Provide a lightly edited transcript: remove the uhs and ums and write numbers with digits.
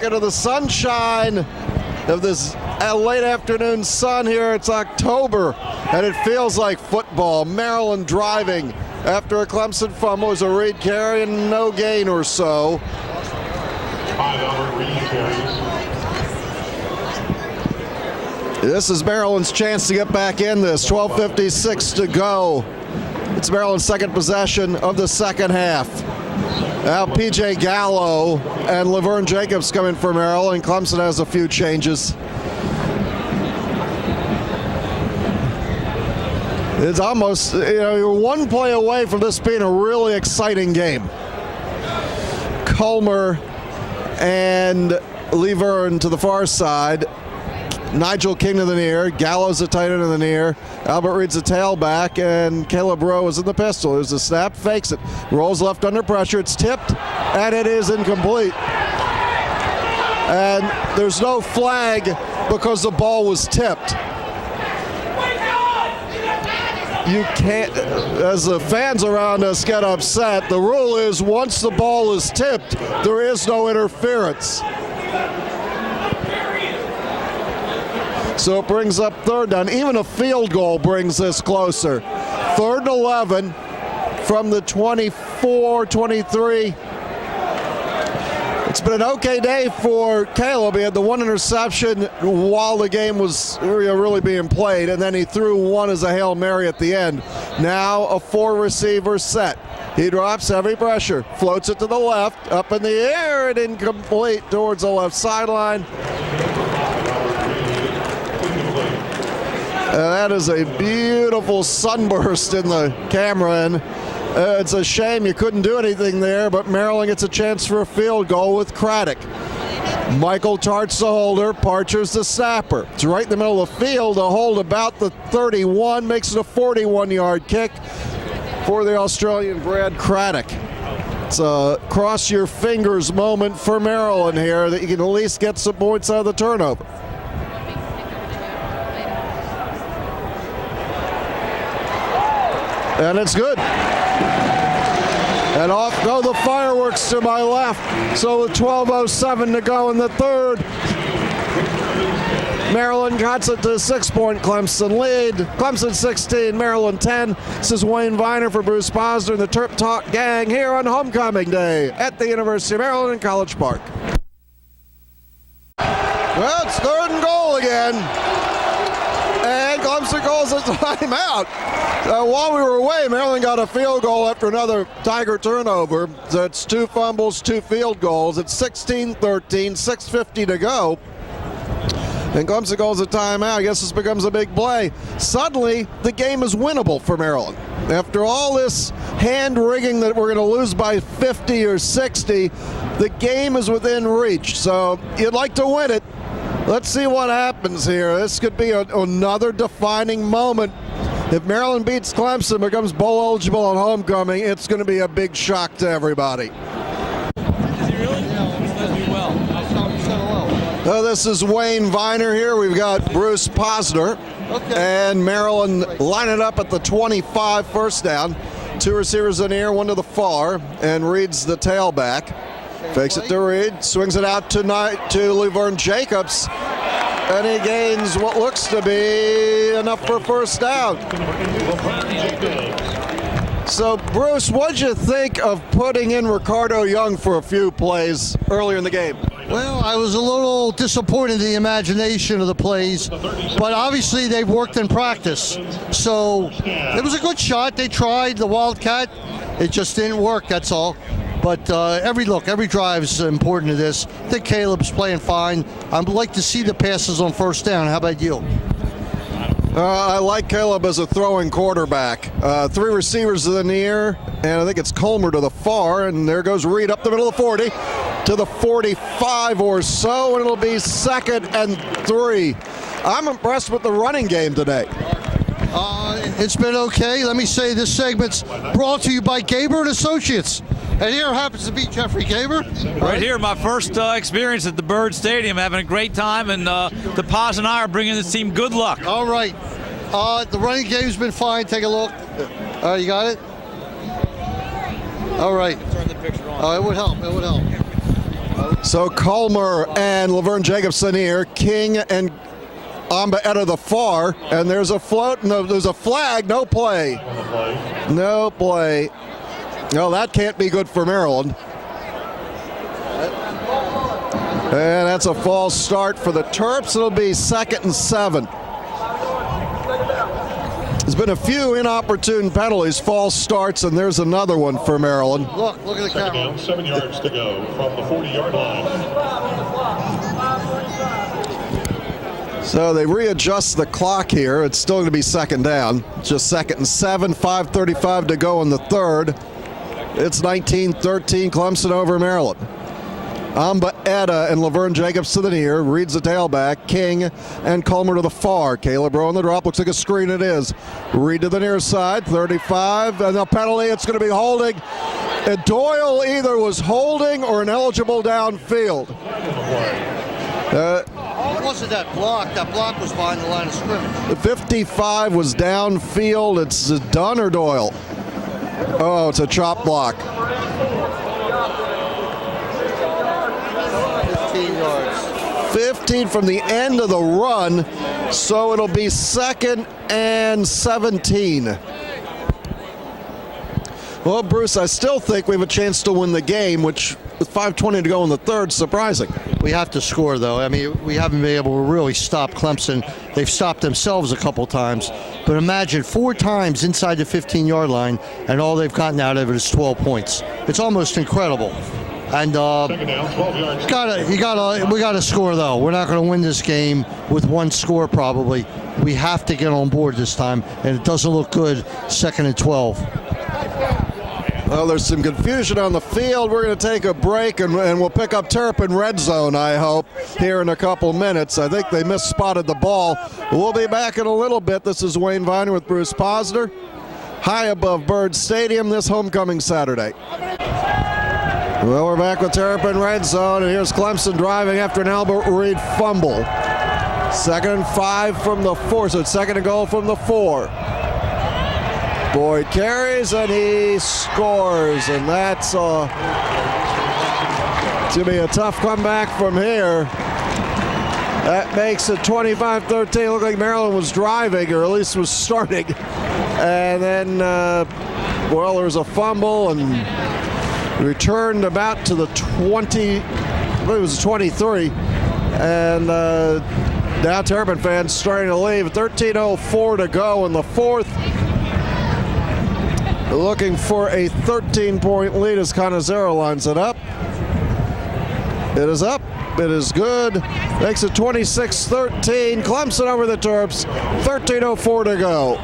into the sunshine of this late afternoon sun here. It's October, and it feels like football. Maryland driving after a Clemson fumble. Is a Reed carry and no gain or so. 5 Reed carries. This is Maryland's chance to get back in this. 12:56 to go. It's Maryland's second possession of the second half. Now P.J. Gallo and Laverne Jacobs come in for Maryland. Clemson has a few changes. It's almost, you're one play away from this being a really exciting game. Comer and Laverne to the far side. Nigel King to the near, Gallo's the tight end in the near, Albert Reed's the tailback, and Caleb Rowe is in the pistol. There's a snap, fakes it, rolls left under pressure, it's tipped, and it is incomplete. And there's no flag because the ball was tipped. You can't, as the fans around us get upset, the rule is once the ball is tipped, there is no interference. So it brings up third down. Even a field goal brings this closer. 3rd and 11 from the 24-23. It's been an okay day for Caleb. He had the one interception while the game was really being played, and then he threw one as a Hail Mary at the end. Now a 4-receiver set. He drops heavy pressure, floats it to the left, up in the air and incomplete towards the left sideline. That is a beautiful sunburst in the camera, and it's a shame you couldn't do anything there, but Maryland gets a chance for a field goal with Craddock. Michael Tart's the holder, Parcher's the snapper. It's right in the middle of the field, a hold about the 31, makes it a 41-yard kick for the Australian Brad Craddock. It's a cross your fingers moment for Maryland here, that you can at least get some points out of the turnover. And it's good. And off go the fireworks to my left. So with 12:07 to go in the third, Maryland cuts it to a 6-point Clemson lead. Clemson 16, Maryland 10. This is Wayne Viener for Bruce Posner and the TerpTalk gang here on Homecoming Day at the University of Maryland in College Park. Well, it's 3rd and goal again. And Clemson calls a timeout. While we were away, Maryland got a field goal after another Tiger turnover. So it's 2 fumbles, 2 field goals. It's 16-13, 6:50 to go. And Clemson calls a timeout. I guess this becomes a big play. Suddenly, the game is winnable for Maryland. After all this hand-wringing that we're going to lose by 50 or 60, the game is within reach. So you'd like to win it. Let's see what happens here. This could be another defining moment. If Maryland beats Clemson, becomes bowl eligible on homecoming, it's going to be a big shock to everybody. Is he really? Yeah, he's going to do well. This is Wayne Viener here. We've got Bruce Posner. Okay. And Maryland lining up at the 25, first down. 2 receivers in here, 1 to the far, and Reed's the tailback. Fakes it to Reed, swings it out to Laverne Jacobs, and he gains what looks to be enough for first down. So, Bruce, what'd you think of putting in Ricardo Young for a few plays earlier in the game? Well, I was a little disappointed in the imagination of the plays, but obviously they've worked in practice. So it was a good shot. They tried the Wildcat. It just didn't work, that's all. But every drive is important to this. I think Caleb's playing fine. I'd like to see the passes on first down. How about you? I like Caleb as a throwing quarterback. 3 receivers in the near, and I think it's Comer to the far, and there goes Reed up the middle of 40 to the 45 or so, and it'll be 2nd and 3. I'm impressed with the running game today. It's been okay. Let me say this segment's brought to you by Gaber and Associates. And here happens to be Jeffrey Gaber. Right here, my first experience at the Bird Stadium, having a great time, and the Paz and I are bringing this team good luck. All right. The running game's been fine. Take a look. You got it? All right. Turn the picture on. It would help. It would help. So Culmer and Laverne Jacobson here, King and Amba the far, and there's a float, no, there's a flag, no play. No play. No, that can't be good for Maryland. And that's a false start for the Terps. It'll be 2nd and 7. There's been a few inopportune penalties, false starts, and there's another one for Maryland. Look at the Second camera. down, 7 yards to go from the 40-yard line. So they readjust the clock here. It's still going to be 2nd down. Just 2nd and 7, 5:35 to go in the 3rd. It's 19-13, Clemson over Maryland. Amba and Laverne Jacobson here, reads the tailback, King and Culmer to the far. Caleb Rowe on the drop, looks like a screen it is. Reed to the near side, 35, and the penalty, it's going to be holding. And Doyle either was holding or ineligible downfield. What wasn't that block? That block was behind the line of scrimmage. The 55 was downfield. It's Dunn or Doyle? Oh, it's a chop block. 15 yards. 15 from the end of the run, so it'll be 2nd and 17. Well, Bruce, I still think we have a chance to win the game, which with 5:20 to go in the 3rd, surprising. We have to score, though. I mean, we haven't been able to really stop Clemson. They've stopped themselves a couple times. But imagine 4 times inside the 15-yard line, and all they've gotten out of it is 12 points. It's almost incredible. And Second down, 12 yards. we gotta score, though. We're not going to win this game with 1 score, probably. We have to get on board this time, and it doesn't look good. 2nd and 12. Well, there's some confusion on the field. We're going to take a break, and we'll pick up Terp in red zone, I hope, here in a couple minutes. I think they misspotted the ball. We'll be back in a little bit. This is Wayne Viener with Bruce Posner, high above Byrd Stadium this homecoming Saturday. Well, we're back with Terp in red zone, and here's Clemson driving after an Albert Reed fumble. 2nd and 5 from the 4, so it's 2nd and goal from the 4. Boyd carries and he scores, and that's going to be a tough comeback from here. That makes it 25-13. Looked like Maryland was driving, or at least was starting. And then, well, there was a fumble and returned about to the 20, I believe it was 23. And now Terrapin fans starting to leave. 13:04 to go in the 4th. Looking for a 13-point lead as Canizero lines it up. It is up. It is good. Makes it 26-13. Clemson over the Terps. 13:04 to go.